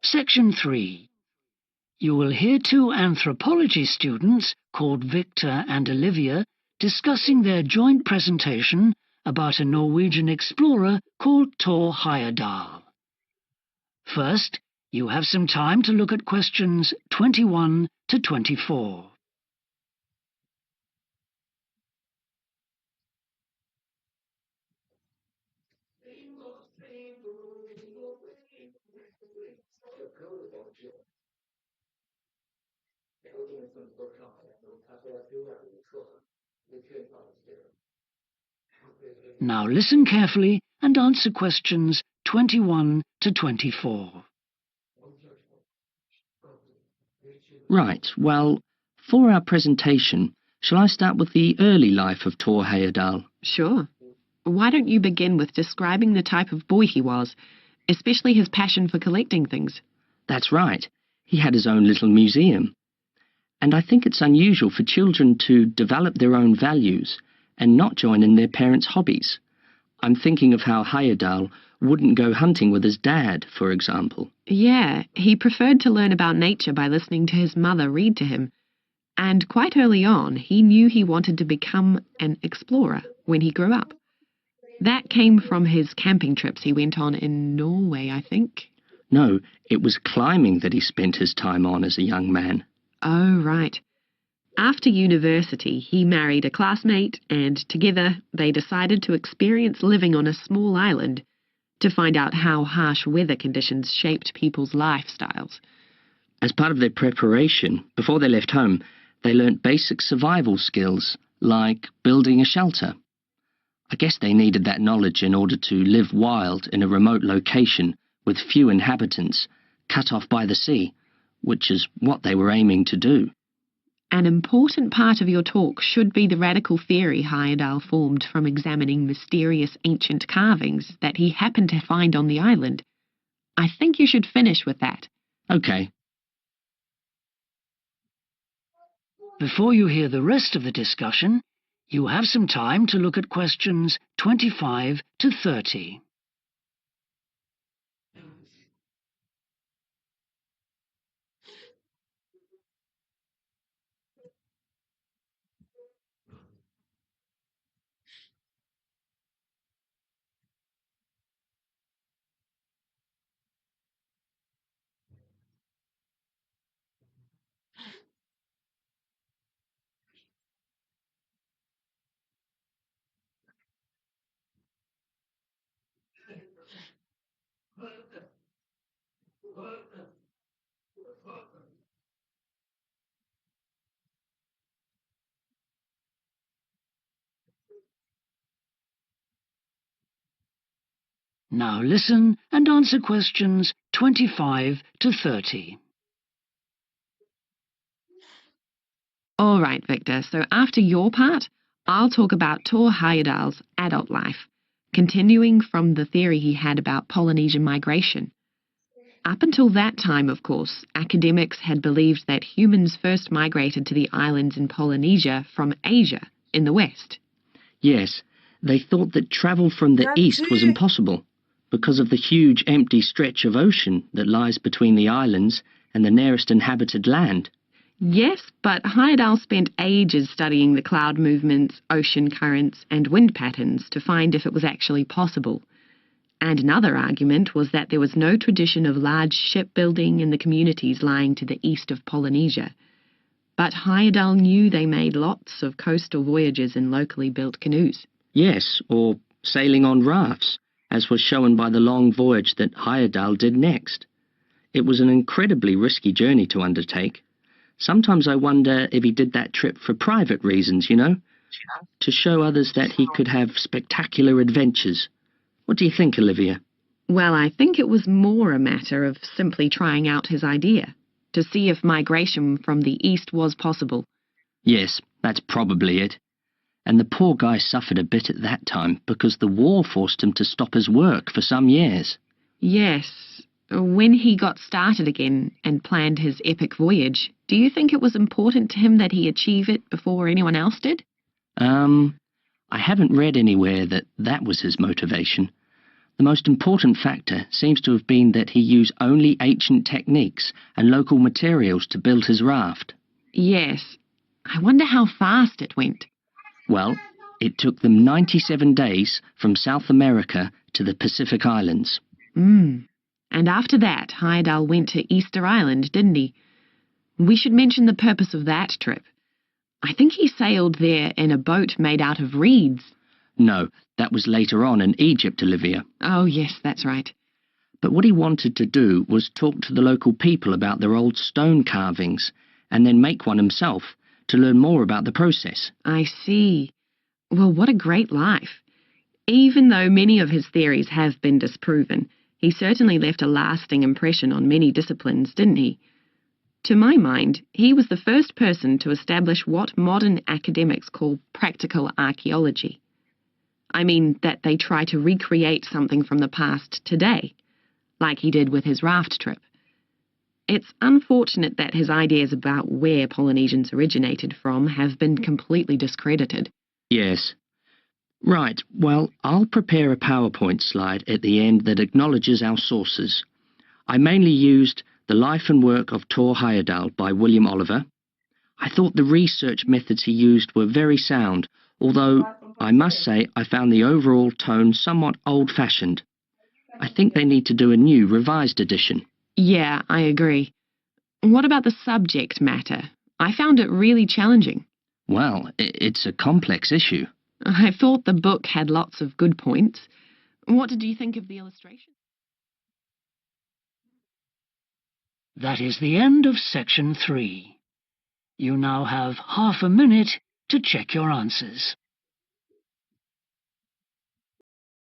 Section 3. You will hear two anthropology students called Victor and Olivia discussing their joint presentation about a Norwegian explorer called Thor Heyerdahl. First, you have some time to look at questions 21 to 24. Now listen carefully and answer questions 21 to 24. Right, well, for our presentation, shall I start with the early life of Thor Heyerdahl? Sure. Why don't you begin with describing the type of boy he was, especially his passion for collecting things? That's right. He had his own little museum. And I think it's unusual for children to develop their own values and not join in their parents' hobbies. I'm thinking of how Heyerdahl wouldn't go hunting with his dad, for example. Yeah, he preferred to learn about nature by listening to his mother read to him. And quite early on, he knew he wanted to become an explorer when he grew up. That came from his camping trips he went on in Norway, I think. No, it was climbing that he spent his time on as a young man. Oh, right. After university, he married a classmate, and together they decided to experience living on a small island to find out how harsh weather conditions shaped people's lifestyles. As part of their preparation, before they left home, they learnt basic survival skills, like building a shelter. I guess they needed that knowledge in order to live wild in a remote location with few inhabitants, cut off by the sea, which is what they were aiming to do. An important part of your talk should be the radical theory Heyerdahl formed from examining mysterious ancient carvings that he happened to find on the island. I think you should finish with that. Okay. Before you hear the rest of the discussion, you have some time to look at questions 25 to 30. Now listen and answer questions 25 to 30. All right, Victor, so after your part, I'll talk about Thor Heyerdahl's adult life, continuing from the theory he had about Polynesian migration. Up until that time, of course, academics had believed that humans first migrated to the islands in Polynesia from Asia in the west. Yes, they thought that travel from the east was impossible because of the huge empty stretch of ocean that lies between the islands and the nearest inhabited land. Yes, but Heyerdahl spent ages studying the cloud movements, ocean currents, and wind patterns to find if it was actually possible. And another argument was that there was no tradition of large shipbuilding in the communities lying to the east of Polynesia. But Heyerdahl knew they made lots of coastal voyages in locally built canoes. Yes, or sailing on rafts, as was shown by the long voyage that Heyerdahl did next. It was an incredibly risky journey to undertake. Sometimes I wonder if he did that trip for private reasons, you know, to show others that he could have spectacular adventures. What do you think, Olivia? Well, I think it was more a matter of simply trying out his idea, to see if migration from the east was possible. Yes, that's probably it. And the poor guy suffered a bit at that time because the war forced him to stop his work for some years. Yes. When he got started again and planned his epic voyage, do you think it was important to him that he achieve it before anyone else did? I haven't read anywhere that was his motivation. The most important factor seems to have been that he used only ancient techniques and local materials to build his raft. Yes. I wonder how fast it went. Well, it took them 97 days from South America to the Pacific Islands. And after that, Heyerdahl went to Easter Island, didn't he? We should mention the purpose of that trip. I think he sailed there in a boat made out of reeds. No, that was later on in Egypt, Olivia. Oh, yes, that's right. But what he wanted to do was talk to the local people about their old stone carvings, and then make one himself to learn more about the process. I see. Well, what a great life. Even though many of his theories have been disproven, he certainly left a lasting impression on many disciplines, didn't he? To my mind, he was the first person to establish what modern academics call practical archaeology. I mean that they try to recreate something from the past today, like he did with his raft trip. It's unfortunate that his ideas about where Polynesians originated from have been completely discredited. Yes. Right, well, I'll prepare a PowerPoint slide at the end that acknowledges our sources. I mainly used The Life and Work of Thor Heyerdahl by William Oliver. I thought the research methods he used were very sound, although I must say I found the overall tone somewhat old-fashioned. I think they need to do a new, revised edition. Yeah, I agree. What about the subject matter? I found it really challenging. Well, it's a complex issue. I thought the book had lots of good points. What did you think of the illustration? That is the end of section 3. You now have half a minute to check your answers.